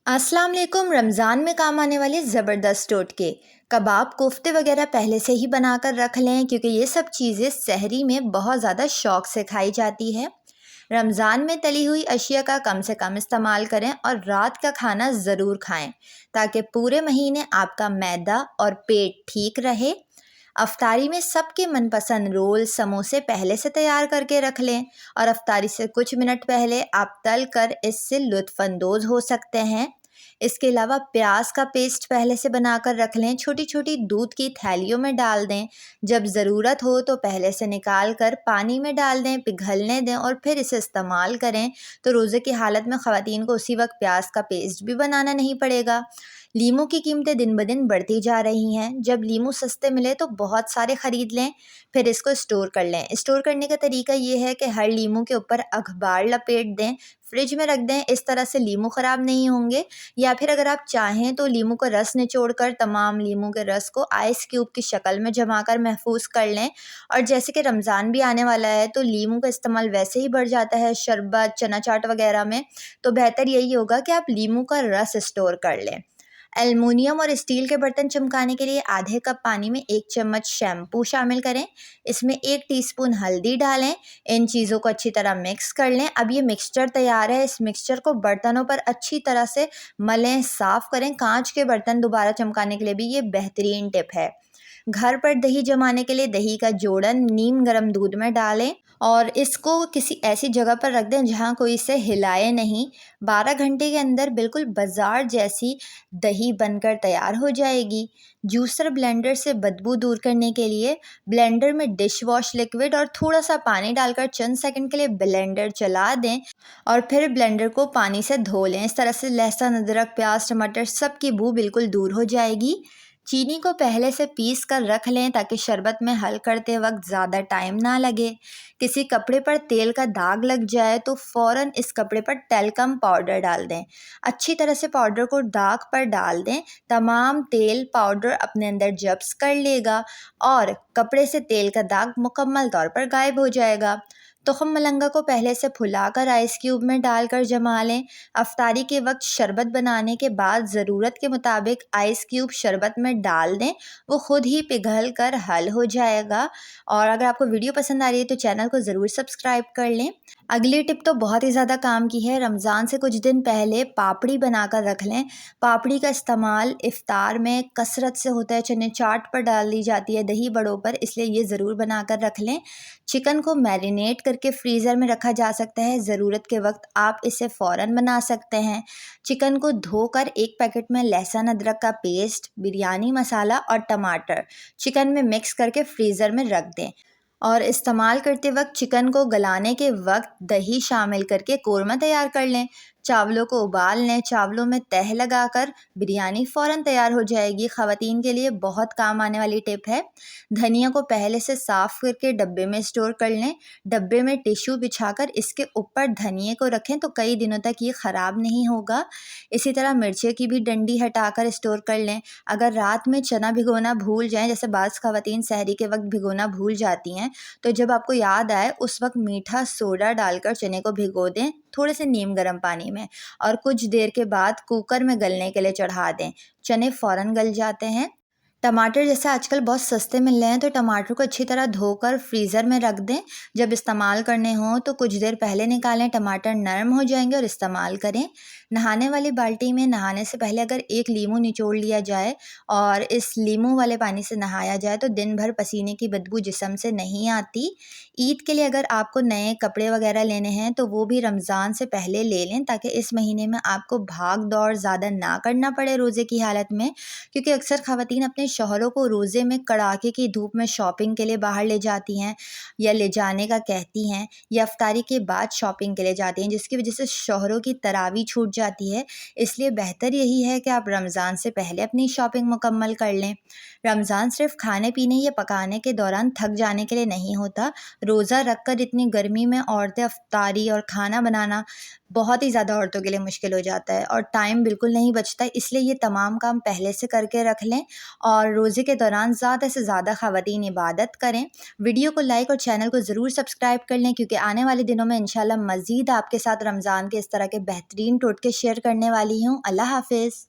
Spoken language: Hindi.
अस्सलाम वालेकुम। रमज़ान में काम आने वाले ज़बरदस्त टोटके कबाब, कोफ्ते वगैरह पहले से ही बनाकर रख लें क्योंकि ये सब चीज़ें सहरी में बहुत ज़्यादा शौक़ से खाई जाती है। रमज़ान में तली हुई अशिया का कम से कम इस्तेमाल करें और रात का खाना ज़रूर खाएं ताकि पूरे महीने आपका मैदा और पेट ठीक रहे। अफ्तारी में सबके मनपसंद रोल, समोसे पहले से तैयार करके रख लें और अफ्तारी से कुछ मिनट पहले आप तल कर इससे लुत्फ़अंदोज़ हो सकते हैं। इसके अलावा प्याज का पेस्ट पहले से बनाकर रख लें, छोटी छोटी दूध की थैलियों में डाल दें। जब ज़रूरत हो तो पहले से निकाल कर पानी में डाल दें, पिघलने दें और फिर इसे इस्तेमाल करें। तो रोज़े की हालत में ख़वातीन को उसी वक्त प्याज का पेस्ट भी बनाना नहीं पड़ेगा। लीमू की कीमतें दिन ब दिन बढ़ती जा रही हैं। जब लीमू सस्ते मिले तो बहुत सारे ख़रीद लें, फिर इसको स्टोर कर लें। स्टोर करने का तरीका ये है कि हर लीमू के ऊपर अखबार लपेट दें, फ्रिज में रख दें। इस तरह से लीमू ख़राब नहीं होंगे। या फिर अगर आप चाहें तो लीमू का रस निचोड़ कर तमाम लीमू के रस को आइस क्यूब की शक्ल में जमा कर महफूज कर लें। और जैसे कि रमज़ान भी आने वाला है तो लीमू का इस्तेमाल वैसे ही बढ़ जाता है शरबत, चना चाट वगैरह में, तो बेहतर यही होगा कि आप लीमू का रस स्टोर कर लें। एल्युमिनियम और स्टील के बर्तन चमकाने के लिए आधे कप पानी में 1 चम्मच शैम्पू शामिल करें। इसमें 1 टीस्पून हल्दी डालें। इन चीज़ों को अच्छी तरह मिक्स कर लें। अब ये मिक्सचर तैयार है। इस मिक्सचर को बर्तनों पर अच्छी तरह से मलें, साफ़ करें। कांच के बर्तन दोबारा चमकाने के लिए भी ये बेहतरीन टिप है। घर पर दही जमाने के लिए दही का जोड़न नीम गर्म दूध में डालें और इसको किसी ऐसी जगह पर रख दें जहाँ कोई इसे हिलाए नहीं। 12 घंटे के अंदर बिल्कुल बाजार जैसी दही बनकर तैयार हो जाएगी। जूसर ब्लेंडर से बदबू दूर करने के लिए ब्लेंडर में डिश वॉश लिक्विड और थोड़ा सा पानी डालकर चंद सेकंड के लिए ब्लेंडर चला दें और फिर ब्लेंडर को पानी से धो लें। इस तरह से लहसुन, अदरक, प्याज, टमाटर सब की बू बिल्कुल दूर हो जाएगी। चीनी को पहले से पीस कर रख लें ताकि शरबत में हल करते वक्त ज़्यादा टाइम ना लगे। किसी कपड़े पर तेल का दाग लग जाए तो फ़ौरन इस कपड़े पर टेल्कम पाउडर डाल दें। अच्छी तरह से पाउडर को दाग पर डाल दें। तमाम तेल पाउडर अपने अंदर जब्स कर लेगा और कपड़े से तेल का दाग मुकम्मल तौर पर गायब हो जाएगा। तुखम मलंगा को पहले से फुलाकर आइस क्यूब में डालकर जमा लें। अफ्तारी के वक्त शरबत बनाने के बाद ज़रूरत के मुताबिक आइस क्यूब शरबत में डाल दें, वो खुद ही पिघल कर हल हो जाएगा। और अगर आपको वीडियो पसंद आ रही है तो चैनल को ज़रूर सब्सक्राइब कर लें। अगली टिप तो बहुत ही ज़्यादा काम की है। रमज़ान से कुछ दिन पहले पापड़ी बनाकर रख लें। पापड़ी का इस्तेमाल इफ्तार में कसरत से होता है। चने चाट पर डाल दी जाती है, दही बड़ों पर, इसलिए ये ज़रूर बनाकर रख लें। चिकन को मैरिनेट करके फ्रीज़र में रखा जा सकता है। ज़रूरत के वक्त आप इसे फ़ौरन बना सकते हैं। चिकन को धोकर 1 पैकेट में लहसुन अदरक का पेस्ट, बिरयानी मसाला और टमाटर चिकन में मिक्स करके फ्रीज़र में रख दें और इस्तेमाल करते वक्त चिकन को गलाने के वक्त दही शामिल करके कोरमा तैयार कर लें। चावलों को उबाल लें। चावलों में तह लगाकर बिरयानी फ़ौरन तैयार हो जाएगी। ख़वातीन के लिए बहुत काम आने वाली टिप है। धनिया को पहले से साफ़ करके डब्बे में स्टोर कर लें। डब्बे में टिश्यू बिछाकर इसके ऊपर धनिए को रखें तो कई दिनों तक ये ख़राब नहीं होगा। इसी तरह मिर्ची की भी डंडी हटाकर स्टोर कर लें। अगर रात में चना भिगोना भूल जाएं, जैसे बाज़ ख़वातीन सहरी के वक्त भिगोना भूल जाती हैं, तो जब आपको याद आए उस वक्त मीठा सोडा डालकर चने को भिगो दें थोड़े से नीम गर्म पानी में और कुछ देर के बाद कुकर में गलने के लिए चढ़ा दें। चने फ़ौरन गल जाते हैं। टमाटर जैसे आजकल बहुत सस्ते मिल रहे हैं तो टमाटर को अच्छी तरह धोकर फ्रीज़र में रख दें। जब इस्तेमाल करने हों तो कुछ देर पहले निकालें। टमाटर नरम हो जाएंगे और इस्तेमाल करें। नहाने वाली बाल्टी में नहाने से पहले अगर 1 लीमू निचोड़ लिया जाए और इस लीमू वाले पानी से नहाया जाए तो दिन भर पसीने की बदबू जिस्म से नहीं आती। ईद के लिए अगर आपको नए कपड़े वगैरह लेने हैं तो वो भी रमज़ान से पहले ले लें ताकि इस महीने में आपको भाग दौड़ ज़्यादा ना करना पड़े रोज़े की हालत में, क्योंकि अक्सर ख़वातीन अपने शौहरों को रोज़े में कड़ाके की धूप में शॉपिंग के लिए बाहर ले जाती हैं या ले जाने का कहती हैं या इफ्तारी के बाद शॉपिंग के लिए जाती हैं, जिसकी वजह से शौहरों की तरावी छूट जाती है। इसलिए बेहतर यही है कि आप रमज़ान से पहले अपनी शॉपिंग मुकम्मल कर लें। रमज़ान सिर्फ खाने पीने या पकाने के दौरान थक जाने के लिए नहीं होता। रोज़ा रखकर इतनी गर्मी में औरतें इफ्तारी और खाना बनाना बहुत ही ज़्यादा औरतों के लिए मुश्किल हो जाता है और टाइम बिल्कुल नहीं बचता। इसलिए ये तमाम काम पहले से करके रख लें और और रोज़े के दौरान ज़्यादा से ज़्यादा ख़वातीन इबादत करें। वीडियो को लाइक और चैनल को ज़रूर सब्सक्राइब कर लें, क्योंकि आने वाले दिनों में इंशाल्लाह मज़ीद आपके साथ रमज़ान के इस तरह के बेहतरीन टोटके शेयर करने वाली हूँ। अल्लाह हाफ़िज़।